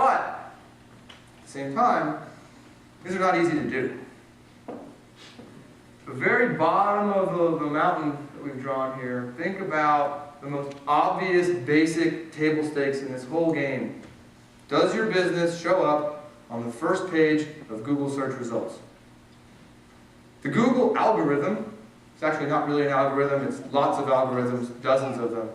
But at the same time, these are not easy to do. The very bottom of the mountain that we've drawn here, think about the most obvious basic table stakes in this whole game. Does your business show up on the first page of Google search results? The Google algorithm, it's actually not really an algorithm, it's lots of algorithms, dozens of them.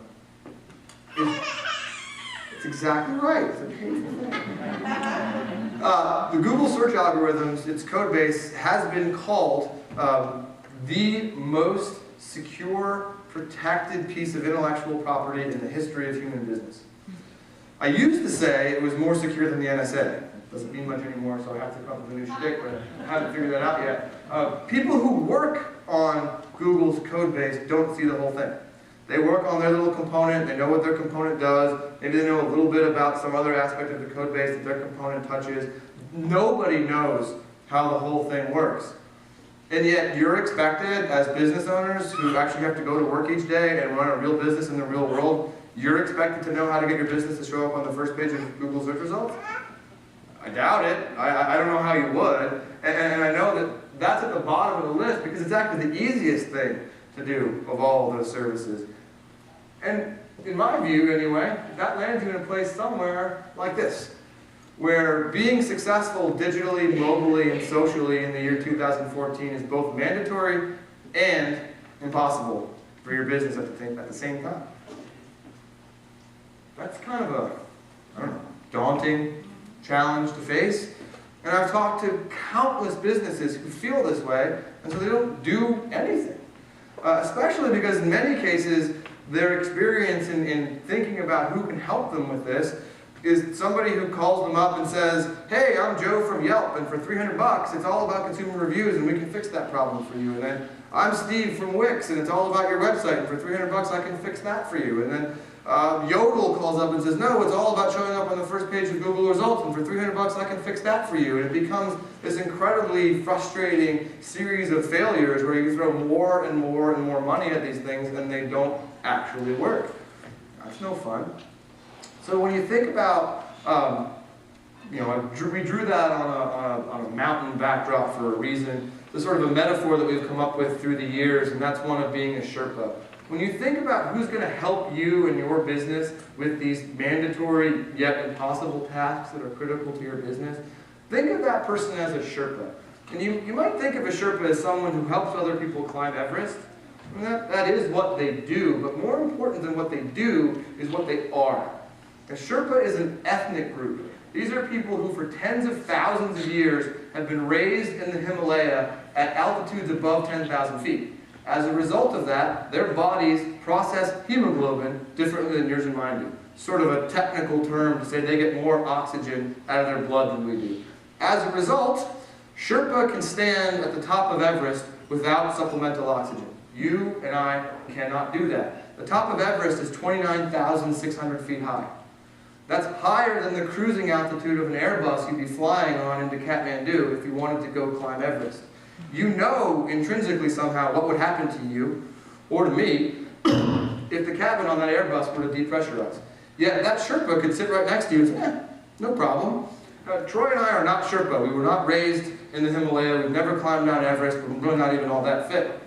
It's exactly right, it's a painful thing. The Google search algorithms, its code base, has been called the most secure, protected piece of intellectual property in the history of human business. I used to say it was more secure than the NSA. Doesn't mean much anymore, so I have to come up with a new shtick, but I haven't figured that out yet. People who work on Google's code base don't see the whole thing. They work on their little component, they know what their component does, maybe they know a little bit about some other aspect of the code base that their component touches. Nobody knows how the whole thing works. And yet you're expected, as business owners who actually have to go to work each day and run a real business in the real world, you're expected to know how to get your business to show up on the first page of Google search results? I doubt it. I don't know how you would. And I know that that's at the bottom of the list because it's actually the easiest thing to do of all of those services. And in my view, anyway, that lands you in a place somewhere like this, where being successful digitally, mobilely, and socially in the year 2014 is both mandatory and impossible for your business at the same time. That's kind of a, I don't know, daunting challenge to face. And I've talked to countless businesses who feel this way, and so they don't do anything. Especially because in many cases, their experience in thinking about who can help them with this is somebody who calls them up and says, hey, I'm Joe from Yelp, and for $300, it's all about consumer reviews, and we can fix that problem for you. And then I'm Steve from Wix, and it's all about your website, and for $300, I can fix that for you. And then Yodel calls up and says, no, it's all about showing up on the first page of Google results, and for $300, I can fix that for you. And it becomes this incredibly frustrating series of failures where you throw more and more and more money at these things, and they don't actually work. That's no fun. So when you think about, we drew that on a mountain backdrop for a reason. It's sort of a metaphor that we've come up with through the years, and that's one of being a Sherpa. When you think about who's going to help you and your business with these mandatory yet impossible tasks that are critical to your business, think of that person as a Sherpa. And you might think of a Sherpa as someone who helps other people climb Everest. I mean, that is what they do, but more important than what they do is what they are. A Sherpa is an ethnic group. These are people who for tens of thousands of years have been raised in the Himalaya at altitudes above 10,000 feet. As a result of that, their bodies process hemoglobin differently than yours and mine do. Sort of a technical term to say they get more oxygen out of their blood than we do. As a result, Sherpa can stand at the top of Everest without supplemental oxygen. You and I cannot do that. The top of Everest is 29,600 feet high. That's higher than the cruising altitude of an Airbus you'd be flying on into Kathmandu if you wanted to go climb Everest. You know intrinsically somehow what would happen to you, or to me, if the cabin on that Airbus were to depressurize. Yet that Sherpa could sit right next to you and say, no problem. Troy and I are not Sherpa. We were not raised in the Himalaya. We've never climbed Mount Everest. We're really not even all that fit.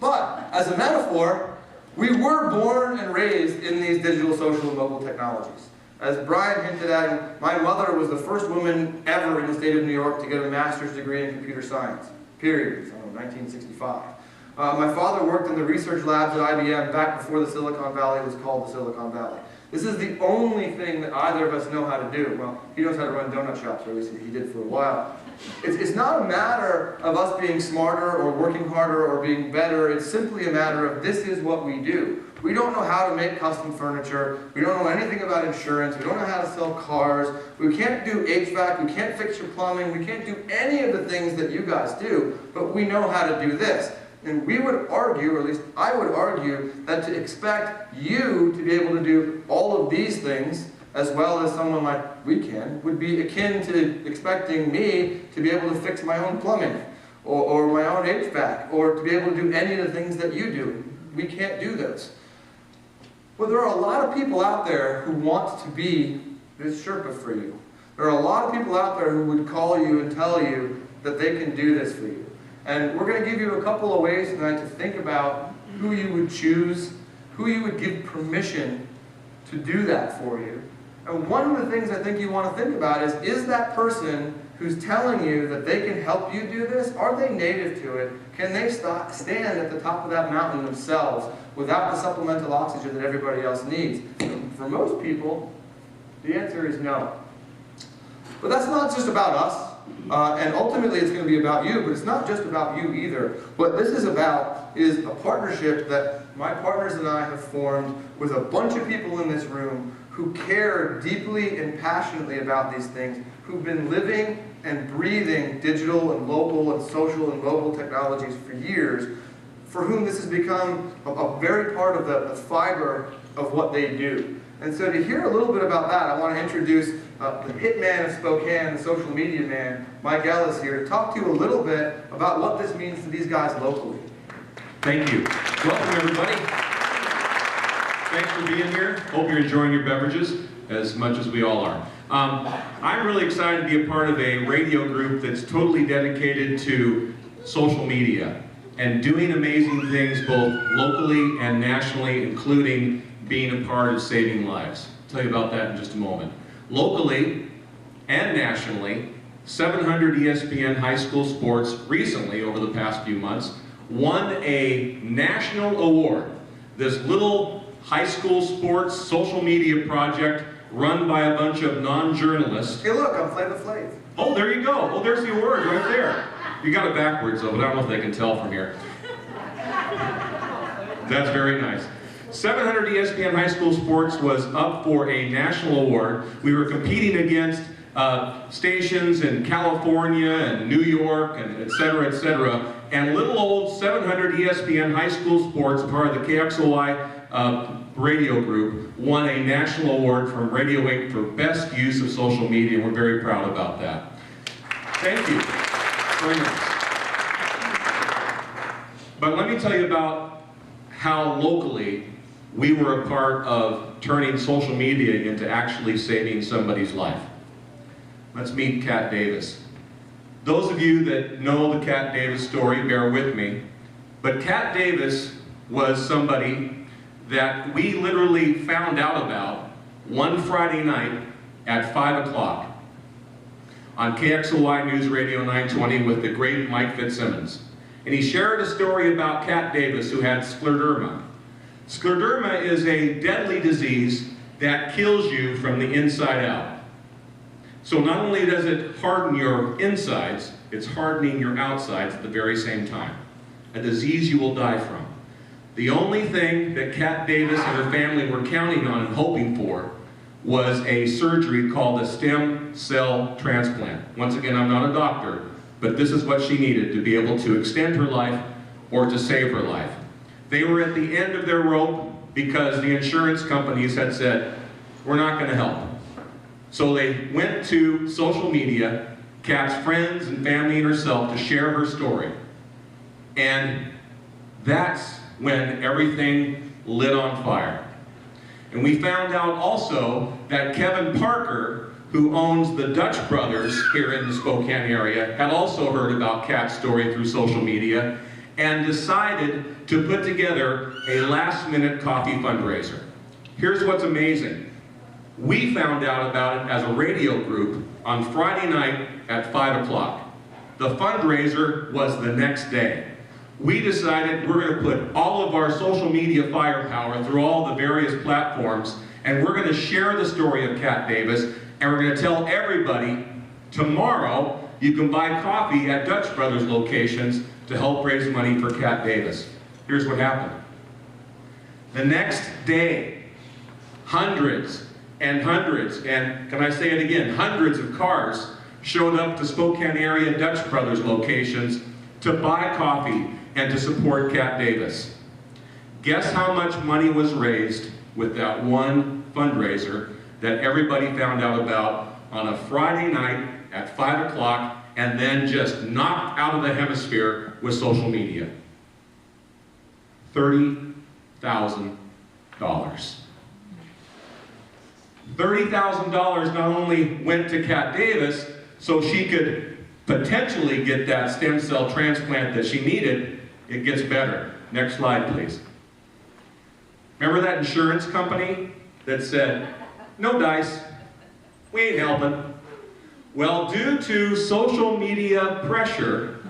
But, as a metaphor, we were born and raised in these digital, social, and mobile technologies. As Brian hinted at, my mother was the first woman ever in the state of New York to get a master's degree in computer science, period, so 1965. My father worked in the research labs at IBM back before the Silicon Valley was called the Silicon Valley. This is the only thing that either of us know how to do. Well, he knows how to run donut shops, or at least he did for a while. It's not a matter of us being smarter or working harder or being better. It's simply a matter of this is what we do. We don't know how to make custom furniture. We don't know anything about insurance. We don't know how to sell cars. We can't do HVAC. We can't fix your plumbing. We can't do any of the things that you guys do, but we know how to do this. And we would argue, or at least I would argue, that to expect you to be able to do all of these things, as well as someone like we can, would be akin to expecting me to be able to fix my own plumbing, or my own HVAC, or to be able to do any of the things that you do. We can't do those. Well, there are a lot of people out there who want to be this Sherpa for you. There are a lot of people out there who would call you and tell you that they can do this for you. And we're going to give you a couple of ways tonight to think about who you would choose, who you would give permission to do that for you. And one of the things I think you want to think about is that person who's telling you that they can help you do this, are they native to it? Can they stand at the top of that mountain themselves without the supplemental oxygen that everybody else needs? And for most people, the answer is no. But that's not just about us, and ultimately it's going to be about you, but it's not just about you either. What this is about is a partnership that my partners and I have formed with a bunch of people in this room who care deeply and passionately about these things, who've been living and breathing digital and local and social and mobile technologies for years, for whom this has become a very part of the fiber of what they do. And so to hear a little bit about that, I want to introduce the hitman of Spokane, the social media man, Mike Ellis here, to talk to you a little bit about what this means to these guys locally. Thank you. Welcome, everybody. Thanks for being here. Hope you're enjoying your beverages as much as we all are. I'm really excited to be a part of a radio group that's totally dedicated to social media and doing amazing things both locally and nationally, including being a part of saving lives. I'll tell you about that in just a moment. Locally and nationally, 700 ESPN high school sports recently, over the past few months, won a national award. This little high school sports social media project run by a bunch of non-journalists. Hey look, I'm Flavor Flav. Oh, there you go. Oh, there's the award right there. You got it backwards though, but I don't know if they can tell from here. That's very nice. 700 ESPN High School Sports was up for a national award. We were competing against stations in California and New York and et cetera, and little old 700 ESPN High School Sports, part of the KXLY radio group, won a national award from Radio 8 for best use of social media, and we're very proud about that. Thank you very much. But let me tell you about how locally we were a part of turning social media into actually saving somebody's life. Let's meet Cat Davis. Those of you that know the Cat Davis story, bear with me. But Cat Davis was somebody that we literally found out about one Friday night at 5 o'clock on KXLY News Radio 920 with the great Mike Fitzsimmons. And he shared a story about Cat Davis who had scleroderma. Scleroderma is a deadly disease that kills you from the inside out. So not only does it harden your insides, it's hardening your outsides at the very same time. A disease you will die from. The only thing that Cat Davis and her family were counting on and hoping for was a surgery called a stem cell transplant. Once again, I'm not a doctor, but this is what she needed to be able to extend her life or to save her life. They were at the end of their rope because the insurance companies had said, we're not going to help. So they went to social media, Kat's friends and family and herself, to share her story. And that's when everything lit on fire. And we found out also that Kevin Parker, who owns the Dutch Brothers here in the Spokane area, had also heard about Kat's story through social media and decided to put together a last-minute coffee fundraiser. Here's what's amazing. We found out about it as a radio group on Friday night at 5 o'clock. The fundraiser was the next day. We decided we're going to put all of our social media firepower through all the various platforms, and we're going to share the story of Cat Davis, and we're going to tell everybody tomorrow you can buy coffee at Dutch Brothers locations to help raise money for Cat Davis. Here's what happened. The next day, hundreds, and can I say it again, hundreds of cars showed up to Spokane area Dutch Brothers locations to buy coffee and to support Cat Davis. Guess how much money was raised with that one fundraiser that everybody found out about on a Friday night at 5 o'clock and then just knocked out of the hemisphere with social media? $30,000. $30,000 not only went to Kat Davis so she could potentially get that stem cell transplant that she needed, it gets better. Next slide, please. Remember that insurance company that said, no dice, we ain't helping? Well, due to social media pressure,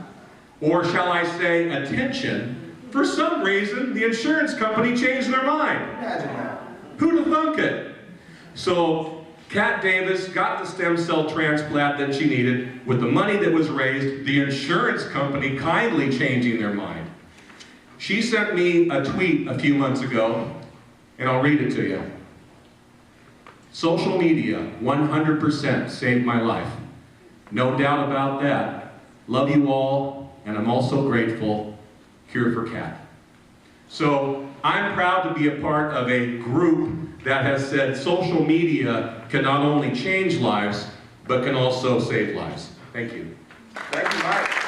or shall I say attention, for some reason the insurance company changed their mind. Imagine that. Who'd have thunk it? So Kat Davis got the stem cell transplant that she needed with the money that was raised, the insurance company kindly changing their mind. She sent me a tweet a few months ago, and I'll read it to you. Social media 100% saved my life. No doubt about that. Love you all, and I'm also grateful. Here for Kat. So I'm proud to be a part of a group that has said social media can not only change lives, but can also save lives. Thank you. Thank you, Mike.